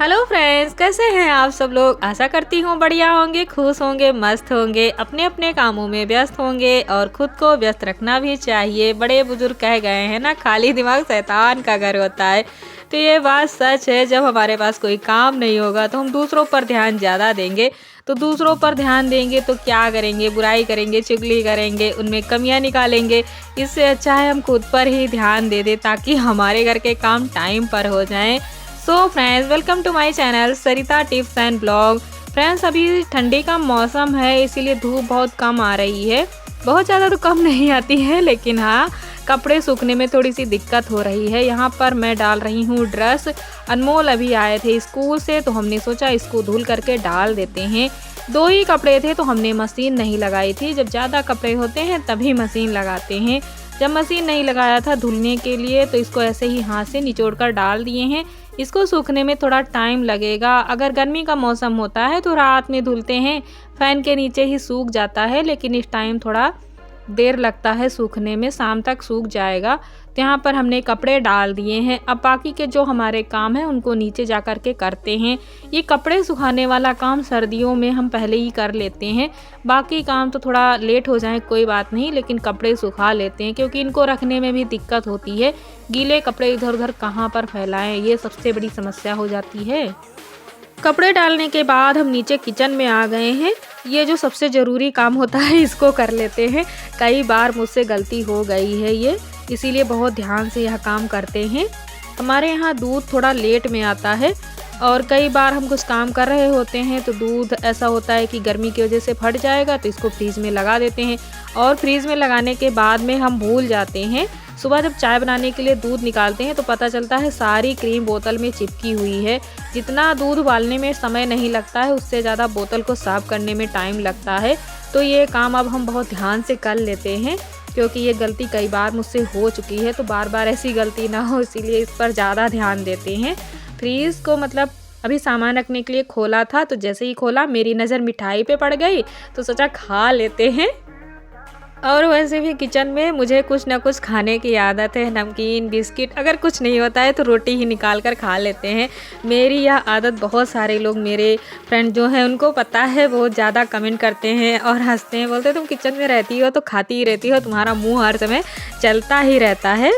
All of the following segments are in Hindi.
हेलो फ्रेंड्स, कैसे हैं आप सब लोग। आशा करती हूँ बढ़िया होंगे, खुश होंगे, मस्त होंगे, अपने अपने कामों में व्यस्त होंगे और खुद को व्यस्त रखना भी चाहिए। बड़े बुजुर्ग कह गए हैं ना, खाली दिमाग शैतान का घर होता है। तो ये बात सच है। जब हमारे पास कोई काम नहीं होगा तो हम दूसरों पर ध्यान ज़्यादा देंगे। तो दूसरों पर ध्यान देंगे तो क्या करेंगे, बुराई करेंगे, चुगली करेंगे, उनमें कमियां निकालेंगे। इससे अच्छा है हम खुद पर ही ध्यान दे दें ताकि हमारे घर के काम टाइम पर हो जाएं। So friends, welcome to my channel Sarita tips and blog. Friends, अभी ठंडी का मौसम है, इसीलिए धूप बहुत कम आ रही है। बहुत ज़्यादा तो कम नहीं आती है, लेकिन हाँ, कपड़े सूखने में थोड़ी सी दिक्कत हो रही है। यहाँ पर मैं डाल रही हूँ ड्रेस। अनमोल अभी आए थे स्कूल से, तो हमने सोचा इसको धुल करके डाल देते हैं। 2 ही कपड़े थे तो हमने मशीन नहीं लगाई थी। जब ज़्यादा कपड़े होते हैं तभी मशीन लगाते हैं। जब मशीन नहीं लगाया था धुलने के लिए, तो इसको ऐसे ही हाथ से निचोड़ कर डाल दिए हैं। इसको सूखने में थोड़ा टाइम लगेगा। अगर गर्मी का मौसम होता है तो रात में धुलते हैं, फैन के नीचे ही सूख जाता है, लेकिन इस टाइम थोड़ा देर लगता है सूखने में, शाम तक सूख जाएगा। तो यहाँ पर हमने कपड़े डाल दिए हैं। अब बाकी के जो हमारे काम हैं उनको नीचे जा कर के करते हैं। ये कपड़े सुखाने वाला काम सर्दियों में हम पहले ही कर लेते हैं। बाकी काम तो थोड़ा लेट हो जाए कोई बात नहीं, लेकिन कपड़े सुखा लेते हैं क्योंकि इनको रखने में भी दिक्कत होती है। गीले कपड़े इधर उधर कहाँ पर फैलाएं, ये सबसे बड़ी समस्या हो जाती है। कपड़े डालने के बाद हम नीचे किचन में आ गए हैं। ये जो सबसे ज़रूरी काम होता है इसको कर लेते हैं। कई बार मुझसे गलती हो गई है ये, इसीलिए बहुत ध्यान से यह काम करते हैं। हमारे यहाँ दूध थोड़ा लेट में आता है और कई बार हम कुछ काम कर रहे होते हैं तो दूध ऐसा होता है कि गर्मी की वजह से फट जाएगा, तो इसको फ्रीज में लगा देते हैं। और फ्रीज में लगाने के बाद में हम भूल जाते हैं। सुबह जब चाय बनाने के लिए दूध निकालते हैं तो पता चलता है सारी क्रीम बोतल में चिपकी हुई है। जितना दूध उबालने में समय नहीं लगता है, उससे ज़्यादा बोतल को साफ़ करने में टाइम लगता है। तो ये काम अब हम बहुत ध्यान से कर लेते हैं क्योंकि ये गलती कई बार मुझसे हो चुकी है, तो बार बार ऐसी गलती ना हो, इसीलिए इस पर ज़्यादा ध्यान देते हैं। फ्रीज को मतलब अभी सामान रखने के लिए खोला था, तो जैसे ही खोला मेरी नज़र मिठाई पे पड़ गई, तो सोचा खा लेते हैं। और वैसे भी किचन में मुझे कुछ ना कुछ खाने की आदत है। नमकीन, बिस्किट, अगर कुछ नहीं होता है तो रोटी ही निकाल कर खा लेते हैं। मेरी यह आदत बहुत सारे लोग, मेरे फ्रेंड जो हैं उनको पता है, बहुत ज़्यादा कमेंट करते हैं और हंसते हैं, बोलते हैं तुम किचन में रहती हो तो खाती ही रहती हो, तुम्हारा मुँह हर समय चलता ही रहता है।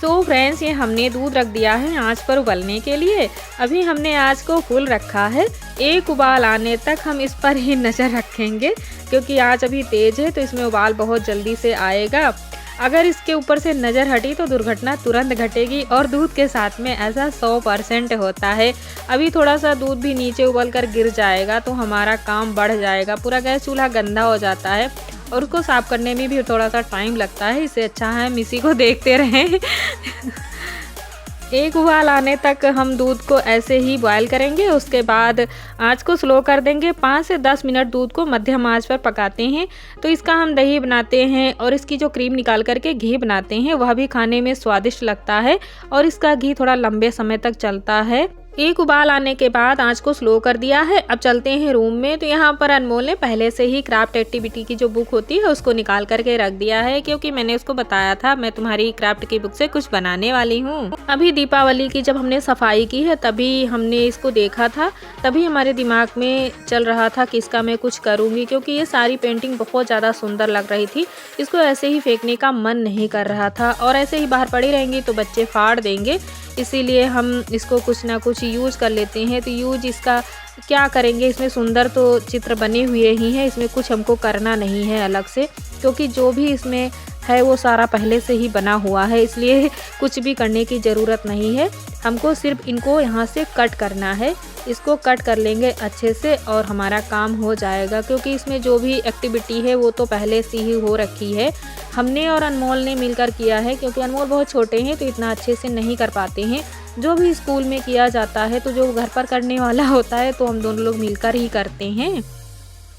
तो फ्रेंड्स, ये हमने दूध रख दिया है आंच पर उबलने के लिए। अभी हमने आंच को फुल रखा है। एक उबाल आने तक हम इस पर ही नज़र रखेंगे क्योंकि आंच अभी तेज़ है तो इसमें उबाल बहुत जल्दी से आएगा। अगर इसके ऊपर से नज़र हटी तो दुर्घटना तुरंत घटेगी और दूध के साथ में ऐसा 100% होता है। अभी थोड़ा सा दूध भी नीचे उबल कर गिर जाएगा तो हमारा काम बढ़ जाएगा, पूरा गैस चूल्हा गंदा हो जाता है और उसको साफ़ करने में भी थोड़ा सा टाइम लगता है। इससे अच्छा है हम इसी को देखते रहें। एक उबाल आने तक हम दूध को ऐसे ही बॉयल करेंगे। उसके बाद आंच को स्लो कर देंगे। 5 से 10 मिनट दूध को मध्यम आंच पर पकाते हैं। तो इसका हम दही बनाते हैं और इसकी जो क्रीम निकाल करके घी बनाते हैं, वह भी खाने में स्वादिष्ट लगता है और इसका घी थोड़ा लंबे समय तक चलता है। एक उबाल आने के बाद आंच को स्लो कर दिया है। अब चलते हैं रूम में। तो यहाँ पर अनमोल ने पहले से ही क्राफ्ट एक्टिविटी की जो बुक होती है उसको निकाल करके रख दिया है क्योंकि मैंने उसको बताया था मैं तुम्हारी क्राफ्ट की बुक से कुछ बनाने वाली हूँ। अभी दीपावली की जब हमने सफाई की है तभी हमने इसको देखा था, तभी हमारे दिमाग में चल रहा था कि इसका मैं कुछ करूँगी क्योंकि ये सारी पेंटिंग बहुत ज़्यादा सुंदर लग रही थी। इसको ऐसे ही फेंकने का मन नहीं कर रहा था और ऐसे ही बाहर पड़ी रहेंगी तो बच्चे फाड़ देंगे, इसीलिए हम इसको कुछ ना कुछ यूज़ कर लेते हैं। तो यूज इसका क्या करेंगे, इसमें सुंदर तो चित्र बने हुए ही हैं, इसमें कुछ हमको करना नहीं है अलग से क्योंकि जो भी इसमें है वो सारा पहले से ही बना हुआ है, इसलिए कुछ भी करने की ज़रूरत नहीं है। हमको सिर्फ इनको यहाँ से कट करना है। इसको कट कर लेंगे अच्छे से और हमारा काम हो जाएगा क्योंकि इसमें जो भी एक्टिविटी है वो तो पहले से ही हो रखी है। हमने और अनमोल ने मिलकर किया है क्योंकि अनमोल बहुत छोटे हैं तो इतना अच्छे से नहीं कर पाते हैं। जो भी स्कूल में किया जाता है तो जो घर पर करने वाला होता है तो हम दोनों लोग मिलकर ही करते हैं।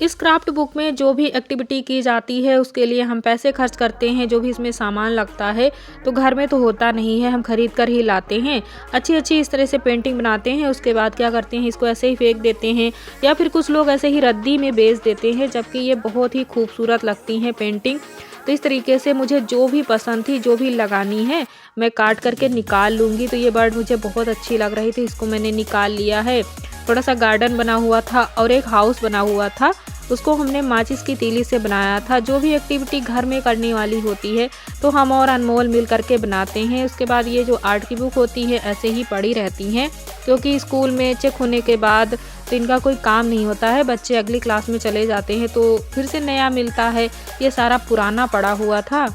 इस क्राफ्ट बुक में जो भी एक्टिविटी की जाती है उसके लिए हम पैसे खर्च करते हैं। जो भी इसमें सामान लगता है तो घर में तो होता नहीं है, हम खरीद कर ही लाते हैं। अच्छी अच्छी इस तरह से पेंटिंग बनाते हैं, उसके बाद क्या करते हैं इसको ऐसे ही फेंक देते हैं या फिर कुछ लोग ऐसे ही रद्दी में बेच देते हैं, जबकि ये बहुत ही खूबसूरत लगती हैं पेंटिंग। तो इस तरीके से मुझे जो भी पसंद थी, जो भी लगानी है, मैं काट करके निकाल लूँगी। तो ये बर्ड मुझे बहुत अच्छी लग रही थी, इसको मैंने निकाल लिया है। थोड़ा सा गार्डन बना हुआ था और एक हाउस बना हुआ था, उसको हमने माचिस की तीली से बनाया था। जो भी एक्टिविटी घर में करने वाली होती है तो हम और अनमोल मिल करके बनाते हैं। उसके बाद ये जो आर्ट की बुक होती है ऐसे ही पड़ी रहती हैं, क्योंकि स्कूल में चेक होने के बाद तो इनका कोई काम नहीं होता है, बच्चे अगली क्लास में चले जाते हैं तो फिर से नया मिलता है। ये सारा पुराना पड़ा हुआ था।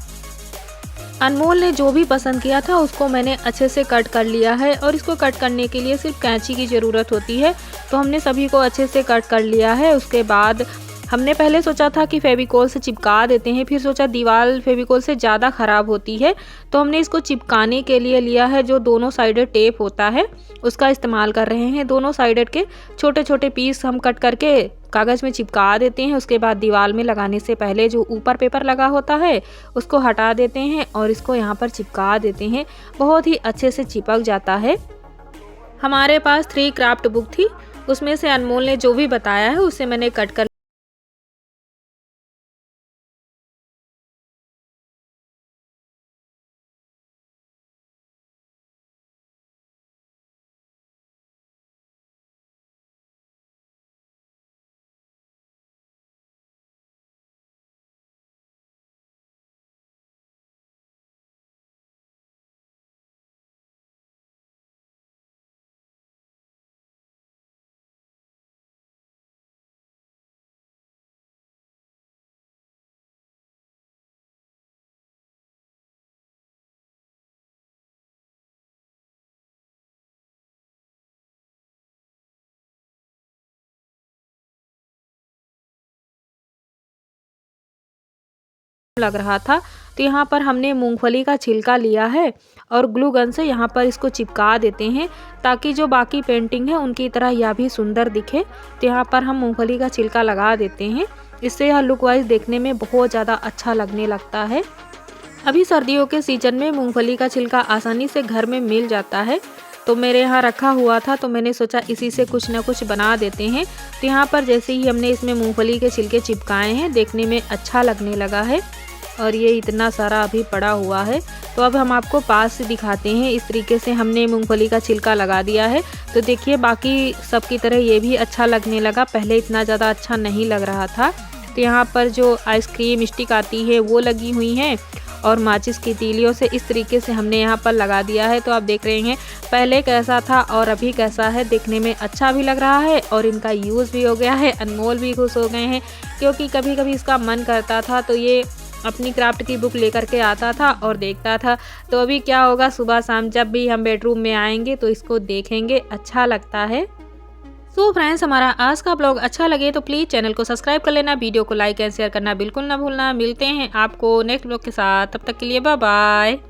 अनमोल ने जो भी पसंद किया था उसको मैंने अच्छे से कट कर लिया है और इसको कट करने के लिए सिर्फ कैंची की ज़रूरत होती है। तो हमने सभी को अच्छे से कट कर लिया है। उसके बाद हमने पहले सोचा था कि फेविकोल से चिपका देते हैं, फिर सोचा दीवार फेविकोल से ज़्यादा ख़राब होती है, तो हमने इसको चिपकाने के लिए लिया है जो दोनों साइडेड टेप होता है उसका इस्तेमाल कर रहे हैं। दोनों साइडेड के छोटे छोटे पीस हम कट करके कागज़ में चिपका देते हैं। उसके बाद दीवार में लगाने से पहले जो ऊपर पेपर लगा होता है उसको हटा देते हैं और इसको यहाँ पर चिपका देते हैं। बहुत ही अच्छे से चिपक जाता है। हमारे पास 3 क्राफ्ट बुक थी, उसमें से अनमोल ने जो भी बताया है उसे मैंने कट कर लग रहा था। तो यहाँ पर हमने मूंगफली का छिलका लिया है और ग्लू गन से यहाँ पर इसको चिपका देते हैं ताकि जो बाकी पेंटिंग है उनकी तरह यह भी सुंदर दिखे। तो यहाँ पर हम मूंगफली का छिलका लगा देते हैं, इससे यह लुक वाइज देखने में बहुत ज़्यादा अच्छा लगने लगता है। अभी सर्दियों के सीजन में मूंगफली का छिलका आसानी से घर में मिल जाता है, तो मेरे यहाँ रखा हुआ था तो मैंने सोचा इसी से कुछ ना कुछ बना देते हैं। तो यहाँ पर जैसे ही हमने इसमें मूंगफली के छिलके चिपकाए हैं देखने में अच्छा लगने लगा है और ये इतना सारा अभी पड़ा हुआ है। तो अब हम आपको पास से दिखाते हैं। इस तरीके से हमने मूंगफली का छिलका लगा दिया है। तो देखिए बाकी सब की तरह ये भी अच्छा लगने लगा, पहले इतना ज़्यादा अच्छा नहीं लग रहा था। तो यहाँ पर जो आइसक्रीम स्टिक आती है वो लगी हुई हैं और माचिस की तीलियों से इस तरीके से हमने यहाँ पर लगा दिया है। तो आप देख रहे हैं पहले कैसा था और अभी कैसा है, देखने में अच्छा भी लग रहा है और इनका यूज़ भी हो गया है। अनमोल भी खुश हो गए हैं क्योंकि कभी कभी इसका मन करता था तो ये अपनी क्राफ्ट की बुक लेकर के आता था और देखता था। तो अभी क्या होगा, सुबह शाम जब भी हम बेडरूम में आएंगे तो इसको देखेंगे, अच्छा लगता है। सो फ्रेंड्स, हमारा आज का ब्लॉग अच्छा लगे तो प्लीज़ चैनल को सब्सक्राइब कर लेना, वीडियो को लाइक एंड शेयर करना बिल्कुल ना भूलना। मिलते हैं आपको नेक्स्ट ब्लॉग के साथ, तब तक के लिए बाय बाय।